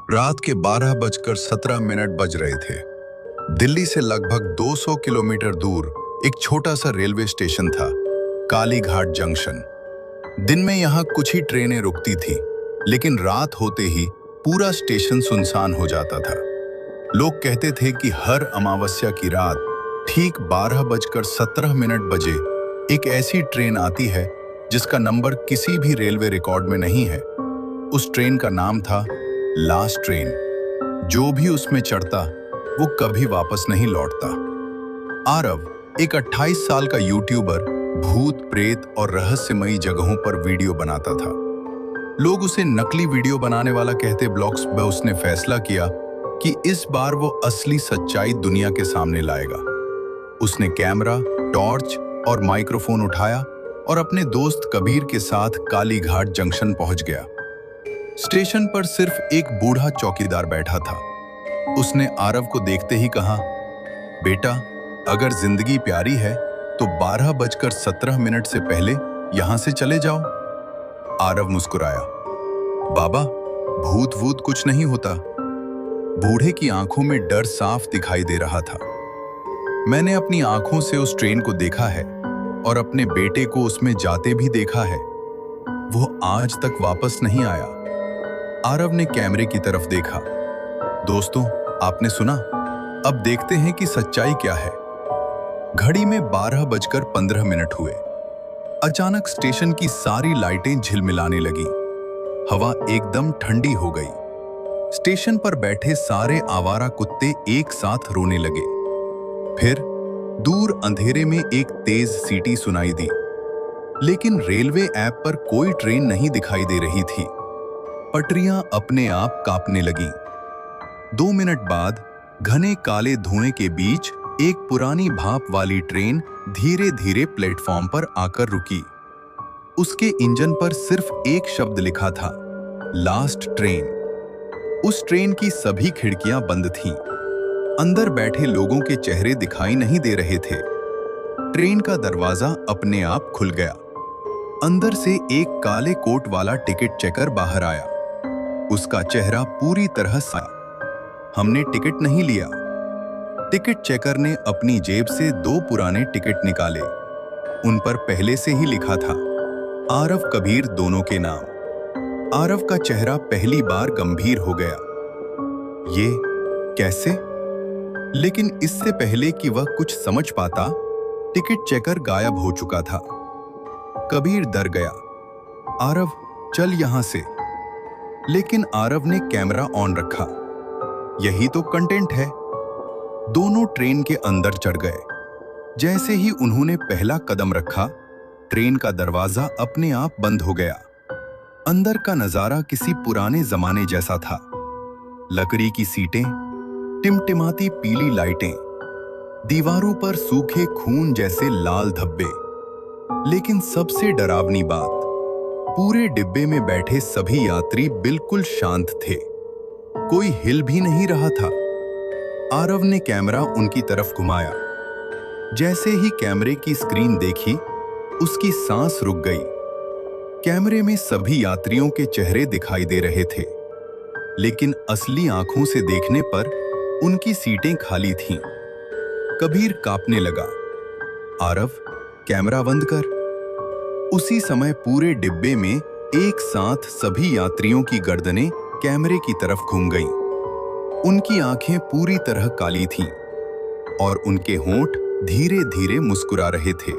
रात के 12:17 बज रहे थे। दिल्ली से लगभग 200 किलोमीटर दूर एक छोटा सा रेलवे स्टेशन था, कालीघाट जंक्शन। दिन में यहाँ कुछ ही ट्रेनें रुकती थी, लेकिन रात होते ही पूरा स्टेशन सुनसान हो जाता था। लोग कहते थे कि हर अमावस्या की रात ठीक 12:17 बजे एक ऐसी ट्रेन आती है जिसका नंबर किसी भी रेलवे रिकॉर्ड में नहीं है। उस ट्रेन का नाम था लास्ट ट्रेन। जो भी उसमें चढ़ता वो कभी वापस नहीं लौटता। आरव एक 28 साल का यूट्यूबर भूत, प्रेत और रहस्यमयी जगहों पर वीडियो बनाता था। लोग उसे नकली वीडियो बनाने वाला कहते। ब्लॉग्स पर उसने फैसला किया कि इस बार वो असली सच्चाई दुनिया के सामने लाएगा। उसने कैमरा, टॉर्च और माइक्रोफोन उठाया और अपने दोस्त कबीर के साथ कालीघाट जंक्शन पहुंच गया। स्टेशन पर सिर्फ एक बूढ़ा चौकीदार बैठा था। उसने आरव को देखते ही कहा, बेटा, अगर जिंदगी प्यारी है तो 12:17 से पहले यहां से चले जाओ। आरव मुस्कुराया, बाबा, भूत वूत कुछ नहीं होता। बूढ़े की आंखों में डर साफ दिखाई दे रहा था। मैंने अपनी आंखों से उस ट्रेन को देखा है और अपने बेटे को उसमें जाते भी देखा है। वो आज तक वापस नहीं आया। आरव ने कैमरे की तरफ देखा। दोस्तों, आपने सुना? अब देखते हैं कि सच्चाई क्या है। घड़ी में 12:15 हुए। अचानक स्टेशन की सारी लाइटें झिलमिलाने लगी। हवा एकदम ठंडी हो गई। स्टेशन पर बैठे सारे आवारा कुत्ते एक साथ रोने लगे। फिर दूर अंधेरे में एक तेज सीटी सुनाई दी, लेकिन रेलवे ऐप पर कोई ट्रेन नहीं दिखाई दे रही थी। पटरियां अपने आप कांपने लगीं। 2 मिनट बाद घने काले धुएं के बीच एक पुरानी भाप वाली ट्रेन धीरे धीरे प्लेटफॉर्म पर आकर रुकी। उसके इंजन पर सिर्फ एक शब्द लिखा था, लास्ट ट्रेन। उस ट्रेन की सभी खिड़कियां बंद थीं। अंदर बैठे लोगों के चेहरे दिखाई नहीं दे रहे थे। ट्रेन का दरवाजा अपने आप खुल गया। अंदर से एक काले कोट वाला टिकट चेकर बाहर आया। उसका चेहरा पूरी तरह साफ। हमने टिकट नहीं लिया। टिकट चेकर ने अपनी जेब से 2 पुराने टिकट निकाले। उन पर पहले से ही लिखा था, आरव, कबीर दोनों के नाम। आरव का चेहरा पहली बार गंभीर हो गया। ये कैसे? लेकिन इससे पहले कि वह कुछ समझ पाता, टिकट चेकर गायब हो चुका था। कबीर डर गया। आरव, चल यहां से। लेकिन आरव ने कैमरा ऑन रखा। यही तो कंटेंट है। दोनों ट्रेन के अंदर चढ़ गए। जैसे ही उन्होंने पहला कदम रखा, ट्रेन का दरवाजा अपने आप बंद हो गया। अंदर का नजारा किसी पुराने जमाने जैसा था। लकड़ी की सीटें, टिमटिमाती पीली लाइटें, दीवारों पर सूखे खून जैसे लाल धब्बे। लेकिन सबसे डरावनी बात, पूरे डिब्बे में बैठे सभी यात्री बिल्कुल शांत थे। कोई हिल भी नहीं रहा था। आरव ने कैमरा उनकी तरफ घुमाया। जैसे ही कैमरे की स्क्रीन देखी, उसकी सांस रुक गई। कैमरे में सभी यात्रियों के चेहरे दिखाई दे रहे थे, लेकिन असली आंखों से देखने पर उनकी सीटें खाली थीं। कबीर कांपने लगा। आरव, कैमरा बंद कर। उसी समय पूरे डिब्बे में एक साथ सभी यात्रियों की गर्दनें कैमरे की तरफ घूम गईं। उनकी आंखें पूरी तरह काली थीं और उनके होंठ धीरे धीरे मुस्कुरा रहे थे।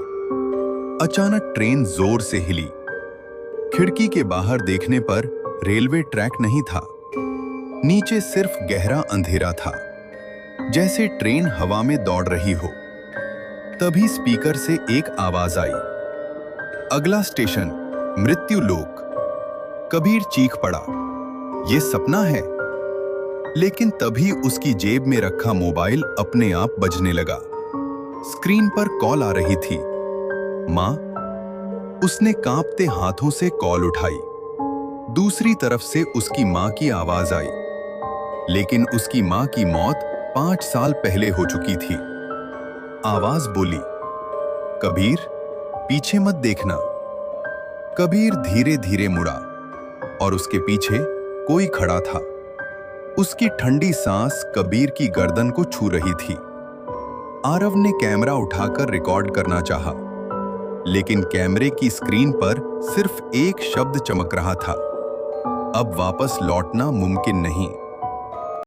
अचानक ट्रेन जोर से हिली। खिड़की के बाहर देखने पर रेलवे ट्रैक नहीं था। नीचे सिर्फ गहरा अंधेरा था, जैसे ट्रेन हवा में दौड़ रही हो। तभी स्पीकर से एक आवाज आई, अगला स्टेशन मृत्यु लोक। कबीर चीख पड़ा, ये सपना है। लेकिन तभी उसकी जेब में रखा मोबाइल अपने आप बजने लगा। स्क्रीन पर कॉल आ रही थी। मां। उसने कांपते हाथों से कॉल उठाई। दूसरी तरफ से उसकी मां की आवाज आई, लेकिन उसकी मां की मौत 5 साल पहले हो चुकी थी। आवाज बोली, कबीर, पीछे मत देखना। कबीर धीरे धीरे मुड़ा और उसके पीछे कोई खड़ा था। उसकी ठंडी सांस कबीर की गर्दन को छू रही थी। आरव ने कैमरा उठाकर रिकॉर्ड करना चाहा, लेकिन कैमरे की स्क्रीन पर सिर्फ एक शब्द चमक रहा था, अब वापस लौटना मुमकिन नहीं।